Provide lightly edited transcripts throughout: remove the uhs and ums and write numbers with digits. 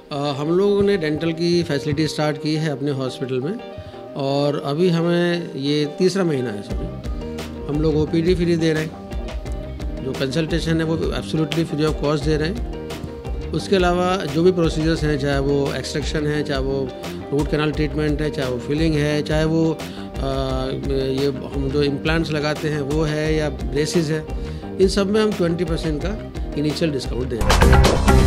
हम लोगों ने डेंटल की फैसिलिटी स्टार्ट की है अपने हॉस्पिटल में और अभी हमें ये तीसरा महीना है। सॉरी, हम लोग OPD फ्री दे रहे हैं, जो कंसल्टेशन है वो एब्सोल्युटली फ्री ऑफ कॉस्ट दे रहे हैं। उसके अलावा जो भी प्रोसीजर्स हैं, चाहे वो एक्सट्रैक्शन है, चाहे वो रूट कैनाल ट्रीटमेंट है, चाहे वो फिलिंग है, चाहे वो ये हम जो इम्प्लांट्स लगाते हैं वो है या ब्रेसेस है, इन सब में हम 20% का इनिशियल डिस्काउंट दे रहे हैं।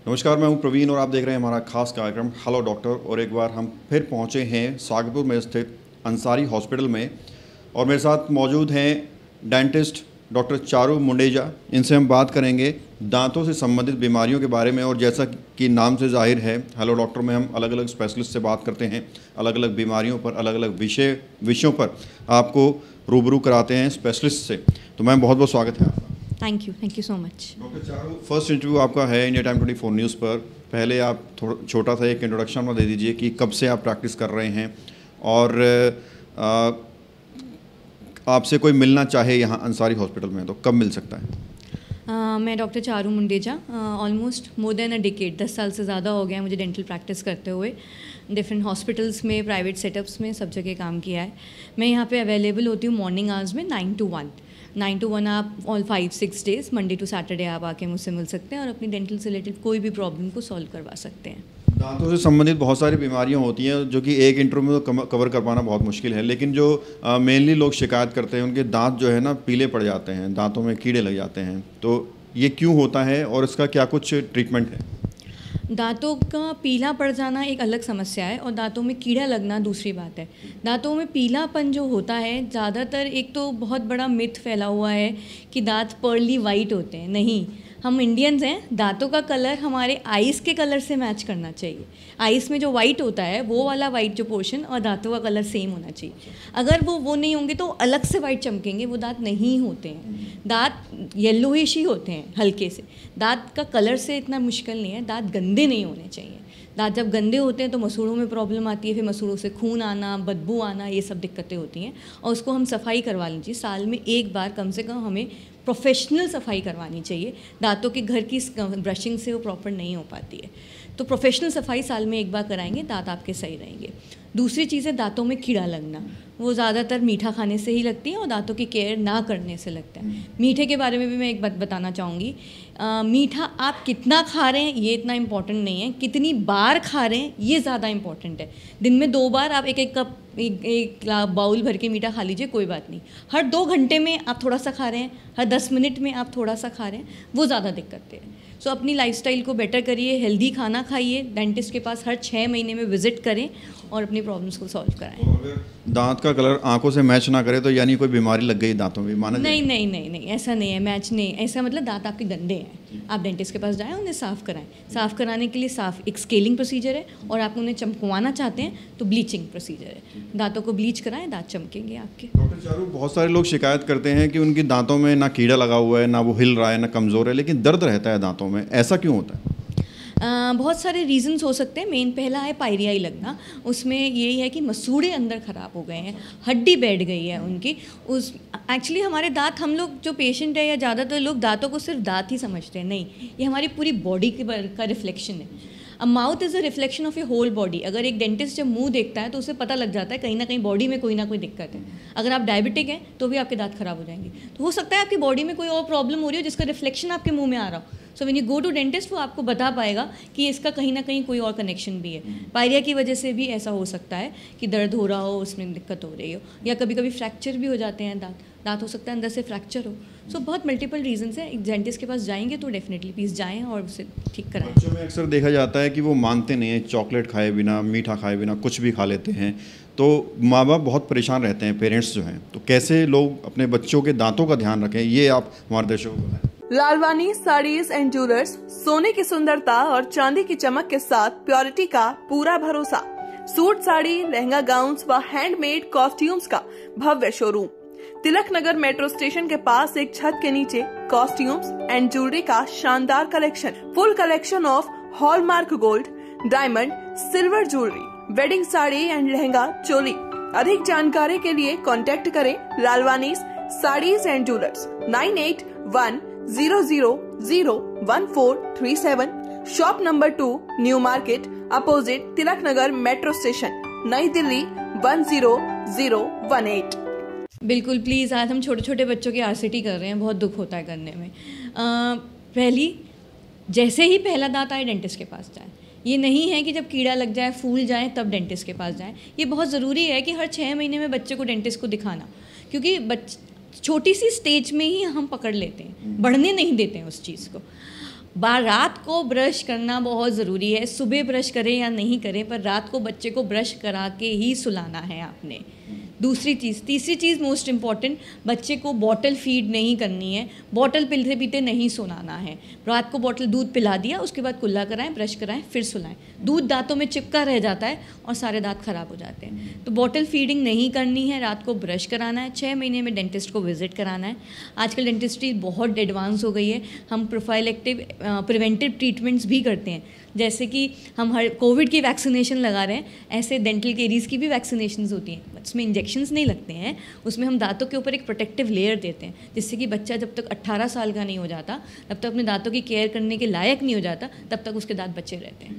नमस्कार, मैं हूं प्रवीण और आप देख रहे हैं हमारा खास कार्यक्रम हेलो डॉक्टर। और एक बार हम फिर पहुंचे हैं सागरपुर में स्थित अंसारी हॉस्पिटल में और मेरे साथ मौजूद हैं डेंटिस्ट डॉक्टर चारू मुंडेजा। इनसे हम बात करेंगे दांतों से संबंधित बीमारियों के बारे में। और जैसा कि नाम से जाहिर है, हेलो डॉक्टर में हम अलग अलग स्पेशलिस्ट से बात करते हैं, अलग अलग बीमारियों पर, अलग अलग विषयों पर आपको रूबरू कराते हैं स्पेशलिस्ट से। तो मैम, बहुत बहुत स्वागत है आपका। Thank you so much. Doctor Charu, first interview आपका है इंडिया टाइम 24 न्यूज़ पर। पहले आप थोड़ा छोटा सा एक इंट्रोडक्शन में दे दीजिए कि कब से आप प्रैक्टिस कर रहे हैं और आपसे कोई मिलना चाहे यहाँ अंसारी हॉस्पिटल में तो कब मिल सकता है? मैं doctor Charu Mundeja, almost more than अ डिकेड, 10 साल से ज़्यादा हो गया मुझे डेंटल प्रैक्टिस करते हुए। डिफरेंट हॉस्पिटल्स में, प्राइवेट सेटअप्स में, सब जगह काम किया है। मैं यहाँ पे अवेलेबल होती हूँ मॉर्निंग आवर्स में 9 to 1 आप all 5-6 days, Monday to Saturday आप आके मुझसे मिल सकते हैं और अपनी डेंटल से रिलेटेड कोई भी प्रॉब्लम को सॉल्व करवा सकते हैं। दांतों से संबंधित बहुत सारी बीमारियां होती हैं जो कि एक इंटरव्यू में तो कवर कर पाना बहुत मुश्किल है, लेकिन जो मेनली लोग शिकायत करते हैं उनके दांत जो है ना पीले पड़ जाते हैं, दांतों में कीड़े लग जाते हैं। तो ये क्यों होता है और इसका क्या कुछ ट्रीटमेंट है? दांतों का पीला पड़ जाना एक अलग समस्या है और दांतों में कीड़ा लगना दूसरी बात है। दांतों में पीलापन जो होता है, ज़्यादातर एक तो बहुत बड़ा मिथ फैला हुआ है कि दांत पर्ली वाइट होते हैं। नहीं, हम इंडियंस हैं, दांतों का कलर हमारे आइस के कलर से मैच करना चाहिए। आइस में जो वाइट होता है वो वाला वाइट जो पोर्शन और दांतों का कलर सेम होना चाहिए। अगर वो नहीं होंगे तो अलग से वाइट चमकेंगे, वो दांत नहीं होते हैं। दांत येलोइश ही होते हैं हल्के से। दांत का कलर से इतना मुश्किल नहीं है, दांत गंदे नहीं होने चाहिए। दांत जब गंदे होते हैं तो मसूड़ों में प्रॉब्लम आती है, फिर मसूड़ों से खून आना, बदबू आना, ये सब दिक्कतें होती हैं और उसको हम सफाई करवा लीजिए। साल में एक बार कम से कम हमें प्रोफेशनल सफाई करवानी चाहिए। दांतों के घर की ब्रशिंग से वो प्रॉपर नहीं हो पाती है, तो प्रोफेशनल सफाई साल में एक बार कराएंगे, दांत आपके सही रहेंगे। दूसरी चीज़ है दांतों में कीड़ा लगना। वो ज़्यादातर मीठा खाने से ही लगती है और दांतों की केयर ना करने से लगता है। मीठे के बारे में भी मैं एक बात बताना चाहूँगी। मीठा आप कितना खा रहे हैं ये इतना इम्पॉर्टेंट नहीं है, कितनी बार खा रहे हैं ये ज़्यादा इम्पॉर्टेंट है। दिन में 2 बार आप एक कप एक बाउल भर के मीठा खा लीजिए, कोई बात नहीं। हर 2 घंटे में आप थोड़ा सा खा रहे हैं, हर 10 मिनट में आप थोड़ा सा खा रहे हैं, वो ज़्यादा दिक्कत है। सो अपनी लाइफस्टाइल को बेटर करिए, हेल्दी खाना खाइए, डेंटिस्ट के पास हर 6 महीने में विजिट करें और अपनी प्रॉब्लम्स को सॉल्व कराएं। तो अगर दांत का कलर आंखों से मैच ना करे तो यानी कोई बीमारी लग गई दांतों में, माना नहीं नहीं नहीं नहीं, ऐसा नहीं है, मैच नहीं। ऐसा मतलब दांत आपके गंदे हैं, आप डेंटिस्ट के पास जाएं, उन्हें साफ़ कराएं। साफ़ कराने के लिए एक स्केलिंग प्रोसीजर है और आप उन्हें चमकवाना चाहते हैं तो ब्लीचिंग प्रोसीजर है। दांतों को ब्लीच कराएं, दांत चमकेंगे आपके। डॉक्टर चारू, बहुत सारे लोग शिकायत करते हैं कि उनकी दांतों में ना कीड़ा लगा हुआ है, ना वो हिल रहा है, ना कमज़ोर है, लेकिन दर्द रहता है दांतों में। ऐसा क्यों होता है? बहुत सारे रीजंस हो सकते हैं। मेन पहला है पायरियाई लगना। उसमें यही है कि मसूड़े अंदर ख़राब हो गए हैं, हड्डी बैठ गई है उनकी। उस एक्चुअली हमारे दांत, हम लोग जो पेशेंट है या ज़्यादातर लोग दांतों को सिर्फ दांत ही समझते हैं। नहीं, ये हमारी पूरी बॉडी का रिफ्लेक्शन है। अब mouth is a reflection of your whole body. अगर एक डेंटिस्ट जब मुंह देखता है तो उसे पता लग जाता है कहीं ना कहीं बॉडी में कोई ना कोई दिक्कत है। अगर आप डायबिटिक हैं तो भी आपके दांत खराब हो जाएंगे। तो हो सकता है आपकी बॉडी में कोई और प्रॉब्लम हो रही हो जिसका रिफ्लेक्शन आपके मुंह में आ रहा हो। So when you go to dentist, वो आपको बता पाएगा कि इसका कहीं ना कहीं कोई और कनेक्शन भी है। पायरिया की वजह से भी ऐसा हो सकता है कि दर्द हो रहा हो, उसमें दिक्कत हो रही हो, या कभी कभी फ्रैक्चर भी हो जाते हैं दांत हो सकता है अंदर से फ्रैक्चर हो। सो बहुत मल्टीपल रीजंस है। एक डेंटिस्ट के पास जाएंगे तो डेफिनेटली प्लीज़ जाएं और उसे ठीक कराएं। बच्चों में अक्सर देखा जाता है कि वो मानते नहीं हैं, चॉकलेट खाए बिना, मीठा खाए बिना कुछ भी खा लेते हैं, तो माँ बाप बहुत परेशान रहते हैं, पेरेंट्स जो हैं। तो कैसे लोग अपने बच्चों के दांतों का ध्यान रखें, ये आप हमारे दर्शकों को बताएं। लालवानी साड़ीज एंड ज्वेलर्स, सोने की सुंदरता और चांदी की चमक के साथ प्योरिटी का पूरा भरोसा। सूट साड़ी, लहंगा गाउन्स व हैंडमेड कॉस्ट्यूम्स का भव्य शोरूम। तिलक नगर मेट्रो स्टेशन के पास एक छत के नीचे कॉस्ट्यूम्स एंड ज्वेलरी का शानदार collection. Full collection of hallmark gold, diamond, silver jewellery, wedding sari and lehenga choli. अधिक जानकारी के लिए कांटेक्ट करें Lalwani sarees and jewellers 98 0001437, shop number 2, new market, opposite Tilak Nagar metro station, Nai Delhi 10018। बिल्कुल प्लीज़, आज हम छोटे छोटे बच्चों की आरसीटी कर रहे हैं, बहुत दुख होता है करने में। पहली, जैसे ही पहला दांत आए डेंटिस्ट के पास जाएं। ये नहीं है कि जब कीड़ा लग जाए, फूल जाए, तब डेंटिस्ट के पास जाएं। ये बहुत ज़रूरी है कि हर 6 महीने में बच्चे को डेंटिस्ट को दिखाना, क्योंकि छोटी सी स्टेज में ही हम पकड़ लेते हैं, बढ़ने नहीं देते हैं उस चीज़ को। रात को ब्रश करना बहुत ज़रूरी है। सुबह ब्रश करें या नहीं करें, पर रात को बच्चे को ब्रश करा के ही सुलाना है आपने। दूसरी चीज़, तीसरी चीज़ मोस्ट इम्पॉर्टेंट, बच्चे को बॉटल फीड नहीं करनी है, बॉटल पीते पीते नहीं सुलाना है। रात को बॉटल दूध पिला दिया, उसके बाद कुल्ला कराएं, ब्रश कराएं, फिर सुलाएं। दूध दांतों में चिपका रह जाता है और सारे दांत खराब हो जाते हैं। तो बॉटल फीडिंग नहीं करनी है, रात को ब्रश कराना है, 6 महीने में डेंटिस्ट को विजिट कराना है। आजकल डेंटिस्ट्री बहुत एडवांस हो गई है, हम प्रोफाइलेक्टिव प्रिवेंटिव ट्रीटमेंट्स भी करते हैं। जैसे कि हम हर कोविड की वैक्सीनेशन लगा रहे हैं, ऐसे डेंटल केरीज की भी वैक्सीनेशंस होती हैं। उसमें इंजेक्शंस नहीं लगते हैं, उसमें हम दांतों के ऊपर एक प्रोटेक्टिव लेयर देते हैं, जिससे कि बच्चा जब तक 18 साल का नहीं हो जाता, तब तक अपने दांतों की केयर करने के लायक नहीं हो जाता, तब तक उसके दांत बचे रहते हैं।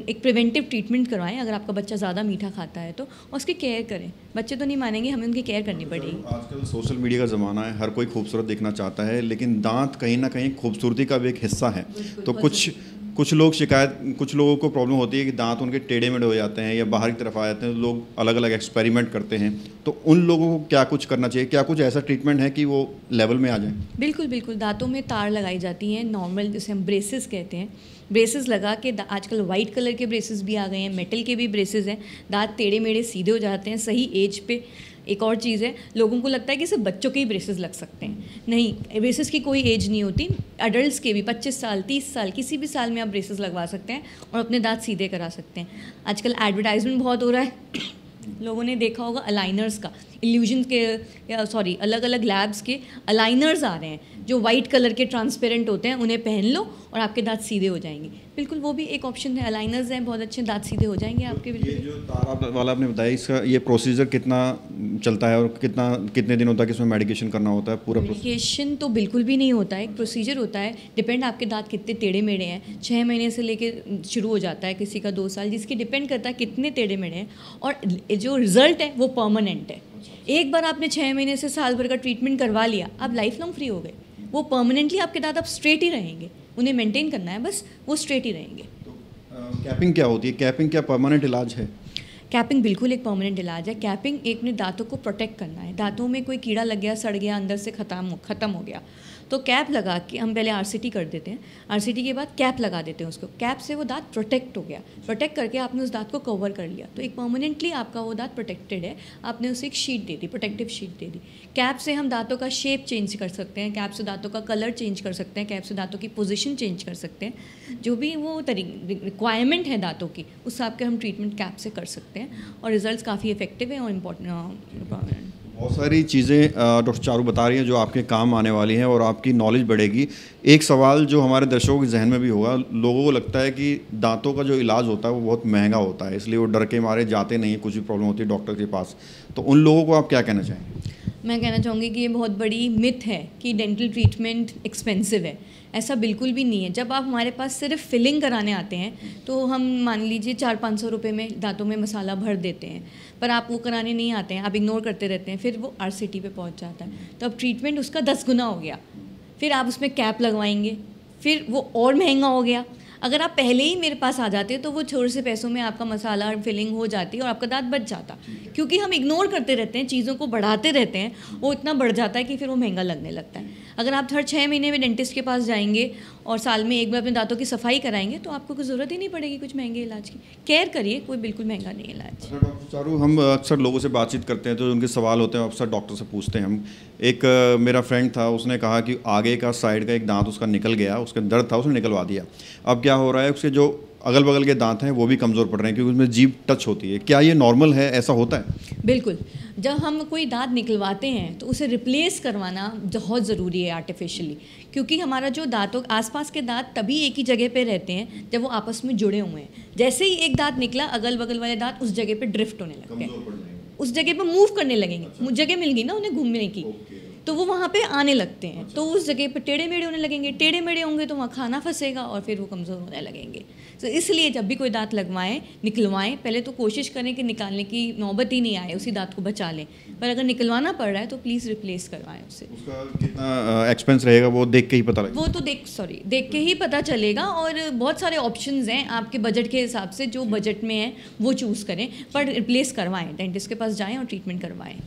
एक प्रिवेंटिव ट्रीटमेंट करवाएं अगर आपका बच्चा ज़्यादा मीठा खाता है तो, और उसकी केयर करें। बच्चे तो नहीं मानेंगे, हमें उनकी केयर करनी पड़ेगी। आजकल सोशल मीडिया का ज़माना है, हर कोई खूबसूरत दिखना चाहता है, लेकिन दांत कहीं ना कहीं खूबसूरती का भी एक हिस्सा है। तो कुछ लोगों को प्रॉब्लम होती है कि दांत उनके टेढ़े मेढ़े हो जाते हैं या बाहर की तरफ आ जाते हैं। तो लोग अलग अलग एक्सपेरिमेंट करते हैं, तो उन लोगों को क्या कुछ करना चाहिए? क्या कुछ ऐसा ट्रीटमेंट है कि वो लेवल में आ जाए? बिल्कुल बिल्कुल, दांतों में तार लगाई जाती हैं, नॉर्मल जिसे हम ब्रेसेस कहते हैं। ब्रेसेस लगा के, आजकल वाइट कलर के ब्रेसेस भी आ गए हैं, मेटल के भी ब्रेसेस हैं। दांत टेढ़े मेढ़े सीधे हो जाते हैं सही एज पे। एक और चीज़ है, लोगों को लगता है कि सिर्फ बच्चों के ही ब्रेसेस लग सकते हैं। नहीं, ब्रेसेस की कोई एज नहीं होती। एडल्ट्स के भी 25 साल 30 साल किसी भी साल में आप ब्रेसेस लगवा सकते हैं और अपने दांत सीधे करा सकते हैं। आजकल एडवर्टाइजमेंट बहुत हो रहा है, लोगों ने देखा होगा अलाइनर्स का, इल्यूजन के अलग अलग लैब्स के अलाइनर्स आ रहे हैं जो वाइट कलर के ट्रांसपेरेंट होते हैं, उन्हें पहन लो और आपके दांत सीधे हो जाएंगे। बिल्कुल, वो भी एक ऑप्शन है। अलाइनर्स हैं, बहुत अच्छे, दांत सीधे हो जाएंगे आपके। ये जो तार वाला आपने बताया, इसका ये प्रोसीजर कितना चलता है और कितने दिन होता है कि इसमें मेडिकेशन करना होता है? पूरा मेडिकेशन तो बिल्कुल भी नहीं होता है, एक प्रोसीजर होता है। डिपेंड आपके दांत कितने टेढ़े मेढ़े हैं, 6 महीने से लेके शुरू हो जाता है, किसी का 2 साल, जिसकी डिपेंड करता है कितने टेढ़े मेढ़े हैं। और जो रिजल्ट है वो परमानेंट है। एक बार आपने 6 महीने से साल भर का ट्रीटमेंट करवा लिया, आप लाइफ लॉन्ग फ्री हो गए। वो परमानेंटली आपके दांत अब स्ट्रेट ही रहेंगे, उन्हें मेंटेन करना है बस, वो स्ट्रेट ही रहेंगे। कैपिंग क्या होती है? कैपिंग क्या परमानेंट इलाज है? कैपिंग बिल्कुल एक परमानेंट इलाज है। कैपिंग एक अपने दांतों को प्रोटेक्ट करना है। दांतों में कोई कीड़ा लग गया, सड़ गया, अंदर से ख़त्म हो गया, तो कैप लगा के हम पहले आरसीटी कर देते हैं। आरसीटी के बाद कैप लगा देते हैं उसको। कैप से वो दांत प्रोटेक्ट हो गया, प्रोटेक्ट करके आपने उस दांत को कवर कर लिया, तो एक परमानेंटली आपका वो दांत प्रोटेक्टेड है। आपने उसे एक शीट दे दी, प्रोटेक्टिव शीट दे दी। कैप से हम दांतों का शेप चेंज कर सकते हैं, कैप से दांतों का कलर चेंज कर सकते हैं, कैप से दांतों की पोजीशन चेंज कर सकते हैं। जो भी वो रिक्वायरमेंट है दांतों की, उस हिसाब के हम ट्रीटमेंट कैप से कर सकते हैं और रिजल्ट्स काफ़ी इफेक्टिव हैं और इम्पोर्टेंट। बहुत सारी चीज़ें डॉक्टर चारू बता रही हैं जो आपके काम आने वाली हैं और आपकी नॉलेज बढ़ेगी। एक सवाल जो हमारे दर्शकों के जहन में भी होगा, लोगों को लगता है कि दांतों का जो इलाज होता है वो बहुत महंगा होता है, इसलिए वो डर के मारे जाते नहीं, कुछ भी प्रॉब्लम होती है डॉक्टर के पास। तो उन लोगों को आप क्या कहना चाहेंगे? मैं कहना चाहूँगी कि ये बहुत बड़ी मिथ है कि डेंटल ट्रीटमेंट एक्सपेंसिव है। ऐसा बिल्कुल भी नहीं है। जब आप हमारे पास सिर्फ फिलिंग कराने आते हैं तो हम मान लीजिए 400-500 रुपये में दांतों में मसाला भर देते हैं, पर आप वो कराने नहीं आते हैं, आप इग्नोर करते रहते हैं, फिर वो आरसीटी पे पहुंच जाता है। तो अब ट्रीटमेंट उसका 10 गुना हो गया, फिर आप उसमें कैप लगवाएंगे, फिर वो और महंगा हो गया। अगर आप पहले ही मेरे पास आ जाते तो वो थोड़े से पैसों में आपका मसाला फिलिंग हो जाती और आपका दांत बच जाता। क्योंकि हम इग्नोर करते रहते हैं, चीज़ों को बढ़ाते रहते हैं, वो इतना बढ़ जाता है कि फिर वो महंगा लगने लगता है। अगर आप हर 6 महीने में डेंटिस्ट के पास जाएंगे और साल में एक बार अपने दांतों की सफाई कराएंगे तो आपको कोई ज़रूरत ही नहीं पड़ेगी कुछ महंगे इलाज की। केयर करिए, कोई बिल्कुल महंगा नहीं इलाज। डॉक्टर चारू, हम अक्सर लोगों से बातचीत करते हैं तो उनके सवाल होते हैं, अक्सर डॉक्टर से पूछते हैं हम। एक मेरा फ्रेंड था, उसने कहा कि आगे का साइड का एक दांत उसका निकल गया, उसका दर्द था, उसने निकलवा दिया। अब क्या हो रहा है, उसके जो अगल बगल के दांत हैं वो भी कमज़ोर पड़ रहे हैं क्योंकि उसमें जीभ टच होती है। क्या ये नॉर्मल है, ऐसा होता है? बिल्कुल। जब हम कोई दांत निकलवाते हैं तो उसे रिप्लेस करवाना बहुत ज़रूरी है आर्टिफिशियली, क्योंकि हमारा जो दांतों आसपास के दांत तभी एक ही जगह पे रहते हैं जब वो आपस में जुड़े हुए हैं। जैसे ही एक दांत निकला, अगल बगल वाले दांत उस जगह पे ड्रिफ्ट होने लगते हैं, उस जगह पे मूव करने लगेंगे। जगह मिल गई ना उन्हें घूमने की। तो वो वहाँ पे आने लगते हैं, तो उस जगह पर टेढ़े मेढ़े होने लगेंगे, टेढ़े मेढ़े होंगे तो वहाँ खाना फंसेगा और फिर वो कमज़ोर होने लगेंगे। तो इसलिए जब भी कोई दांत लगवाएं, निकलवाएं, पहले तो कोशिश करें कि निकालने की नौबत ही नहीं आए, उसी दांत को बचा लें। पर अगर निकलवाना पड़ रहा है तो प्लीज़ रिप्लेस करवाएं उसे। उसका कितना एक्सपेंस रहेगा वो देख के ही पता लगेगा? वो तो देख के ही पता चलेगा, और बहुत सारे ऑप्शंस हैं आपके बजट के हिसाब से, जो बजट में है वो चूज़ करें, पर रिप्लेस करवाएं, डेंटिस्ट के पास जाएँ और ट्रीटमेंट करवाएं।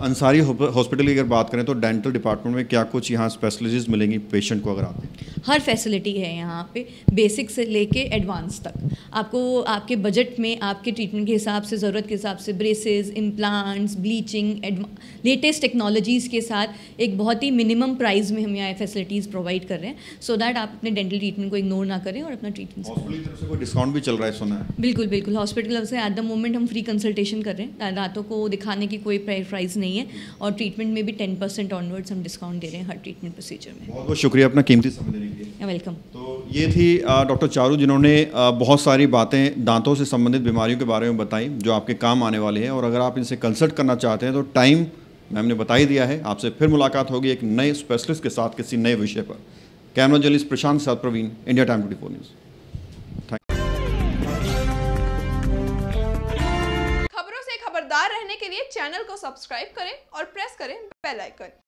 अंसारी हॉस्पिटल की अगर बात करें तो डेंटल डिपार्टमेंट में क्या कुछ यहाँ स्पेशलिटीज़ मिलेंगी पेशेंट को अगर आते हैं? हर फैसिलिटी है यहाँ पे, बेसिक से लेके एडवांस तक। आपको आपके बजट में, आपके ट्रीटमेंट के हिसाब से, ज़रूरत के हिसाब से braces, implants, bleaching, latest technologies के साथ एक बहुत ही मिनिमम प्राइस में हम यहाँ फैसिलिटीज़ प्रोवाइड कर रहे हैं, सो दैट आप अपने डेंटल ट्रीटमेंट को इग्नोर ना करें और अपना ट्रीटमेंट। हॉस्पिटल की तरफ से कोई डिस्काउंट भी चल रहा है सुना है? बिल्कुल बिल्कुल, हॉस्पिटल से एट द मोमेंट हम फ्री कंसल्टेशन कर रहे हैं, दांतों को दिखाने की कोई प्राइस नहीं है, और ट्रीटमेंट में भी 10% ऑनवर्ड्स हम डिस्काउंट दे रहे हैं हर ट्रीटमेंट प्रोसीजर में। बहुत बहुत शुक्रिया अपना कीमती समय देने के लिए। वेलकम। तो ये थी डॉक्टर चारू, जिन्होंने बहुत सारी बातें दांतों से संबंधित बीमारियों के बारे में बताई जो आपके काम आने वाले हैं, और अगर आप इनसे कंसल्ट करना चाहते हैं तो टाइम मैम ने बता ही दिया है। आपसे फिर मुलाकात होगी एक नए स्पेशलिस्ट के साथ किसी नए विषय पर। कैमरा जर्नलिस्ट प्रशांत साथ प्रवीण, इंडिया टाइम 24 न्यूज़। खबरों से खबरदार रहने के लिए चैनल को सब्सक्राइब करें और प्रेस करें बेल आइकन।